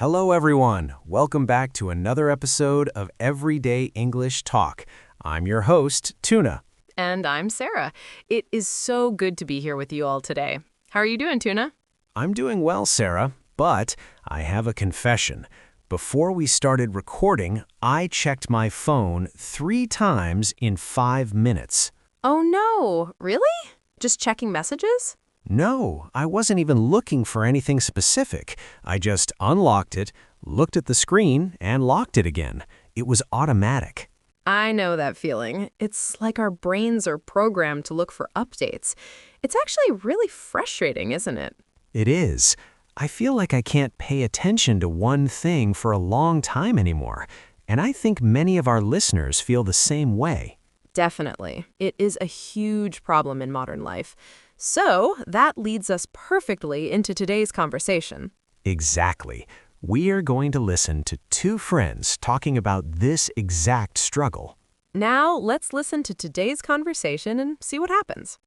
Hello, everyone. Welcome back to another episode of Everyday English Talk. I'm your host, Tuna. And I'm Sarah. It is so good to be here with you all today. How are you doing, Tuna? I'm doing well, Sarah, but I have a confession. Before we started recording, I checked my phone 3 times in 5 minutes. Oh no, really? Just checking messages? No, I wasn't even looking for anything specific. I just unlocked it, looked at the screen, and locked it again. It was automatic. I know that feeling. It's like our brains are programmed to look for updates. It's actually really frustrating, isn't it? It is. I feel like I can't pay attention to one thing for a long time anymore, and I think many of our listeners feel the same way. Definitely. It is a huge problem in modern life. So that leads us perfectly into today's conversation. Exactly. We are going to listen to 2 friends talking about this exact struggle. Now, let's listen to today's conversation and see what happens.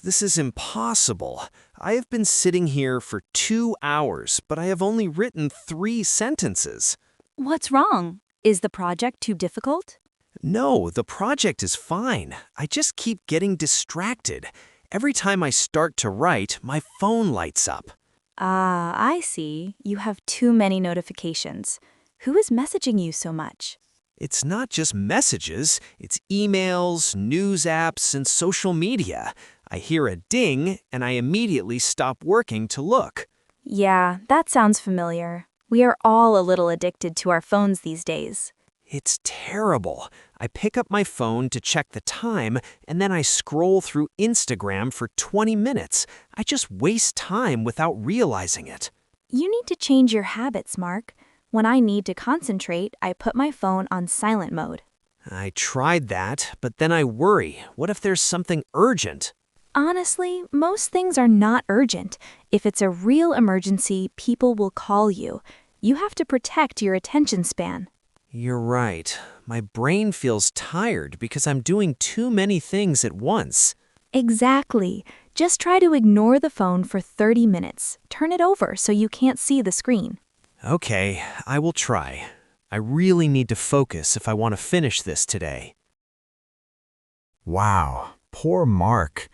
This is impossible. I have been sitting here for 2 hours, but I have only written 3 sentences. What's wrong? Is the project too difficult? No, the project is fine. I just keep getting distracted. Every time I start to write, my phone lights up. Ah, I see. You have too many notifications. Who is messaging you so much? It's not just messages, it's emails, news apps, and social media. I hear a ding, and I immediately stop working to look. Yeah, that sounds familiar. We are all a little addicted to our phones these days. It's terrible. I pick up my phone to check the time, and then I scroll through Instagram for 20 minutes. I just waste time without realizing it. You need to change your habits, Mark. When I need to concentrate, I put my phone on silent mode. I tried that, but then I worry. What if there's something urgent? Honestly, most things are not urgent. If it's a real emergency, people will call you. You have to protect your attention span. You're right. My brain feels tired because I'm doing too many things at once. Exactly. Just try to ignore the phone for 30 minutes. Turn it over so you can't see the screen. Okay, I will try. I really need to focus if I want to finish this today. Wow, poor Mark.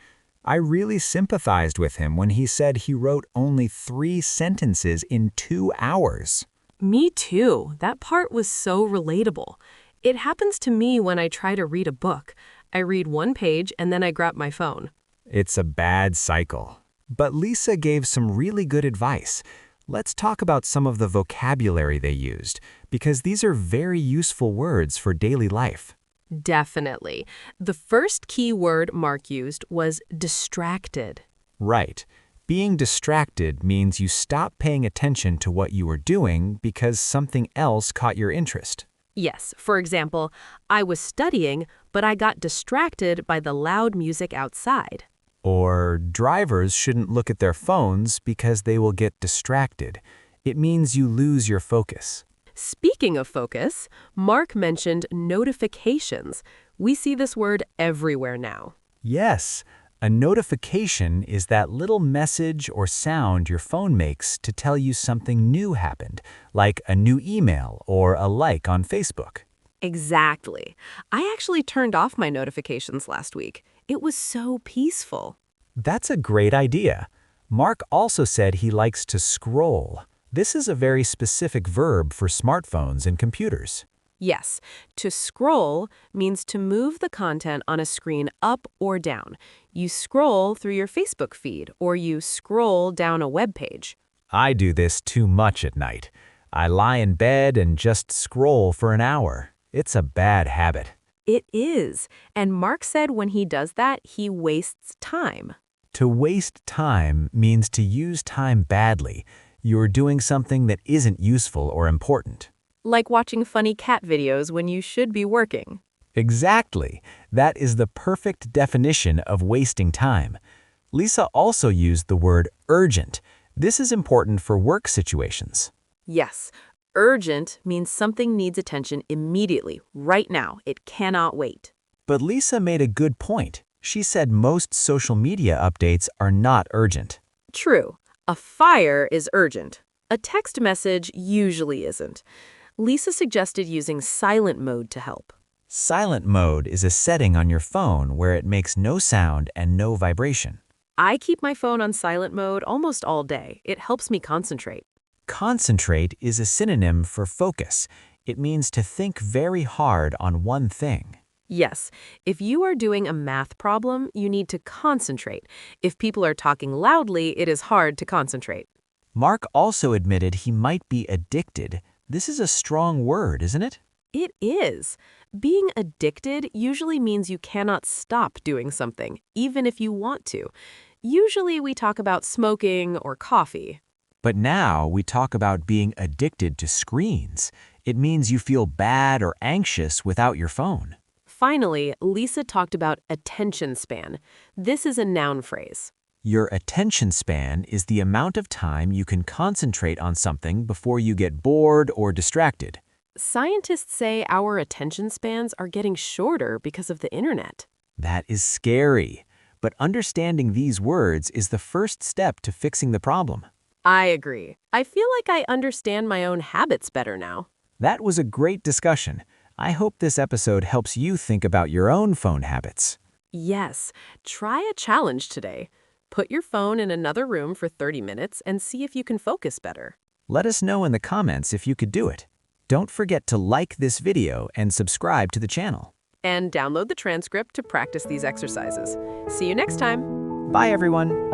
I really sympathized with him when he said he wrote only 3 sentences in 2 hours. Me too. That part was so relatable. It happens to me when I try to read a book. I read 1 page and then I grab my phone. It's a bad cycle. But Lisa gave some really good advice. Let's talk about some of the vocabulary they used, because these are very useful words for daily life. Definitely. The first key word Mark used was distracted. Right. Being distracted means you stop paying attention to what you were doing because something else caught your interest. Yes, for example, I was studying, but I got distracted by the loud music outside. Or drivers shouldn't look at their phones because they will get distracted. It means you lose your focus. Speaking of focus, Mark mentioned notifications. We see this word everywhere now. Yes, a notification is that little message or sound your phone makes to tell you something new happened, like a new email or a like on Facebook. Exactly. I actually turned off my notifications last week. It was so peaceful. That's a great idea. Mark also said he likes to scroll. This is a very specific verb for smartphones and computers. Yes, to scroll means to move the content on a screen up or down. You scroll through your Facebook feed or you scroll down a web page. I do this too much at night. I lie in bed and just scroll for an hour. It's a bad habit. It is. And Mark said when he does that, he wastes time. To waste time means to use time badly. You're doing something that isn't useful or important. Like watching funny cat videos when you should be working. Exactly. That is the perfect definition of wasting time. Lisa also used the word urgent. This is important for work situations. Yes, urgent means something needs attention immediately, right now. It cannot wait. But Lisa made a good point. She said most social media updates are not urgent. True. A fire is urgent. A text message usually isn't. Lisa suggested using silent mode to help. Silent mode is a setting on your phone where it makes no sound and no vibration. I keep my phone on silent mode almost all day. It helps me concentrate. Concentrate is a synonym for focus. It means to think very hard on one thing. Yes, if you are doing a math problem, you need to concentrate. If people are talking loudly, it is hard to concentrate. Mark also admitted he might be addicted. This is a strong word, isn't it? It is. Being addicted usually means you cannot stop doing something, even if you want to. Usually we talk about smoking or coffee. But now we talk about being addicted to screens. It means you feel bad or anxious without your phone. Finally, Lisa talked about attention span. This is a noun phrase. Your attention span is the amount of time you can concentrate on something before you get bored or distracted. Scientists say our attention spans are getting shorter because of the internet. That is scary, but understanding these words is the first step to fixing the problem. I agree. I feel like I understand my own habits better now. That was a great discussion. I hope this episode helps you think about your own phone habits. Yes, try a challenge today. Put your phone in another room for 30 minutes and see if you can focus better. Let us know in the comments if you could do it. Don't forget to like this video and subscribe to the channel. And download the transcript to practice these exercises. See you next time. Bye, everyone.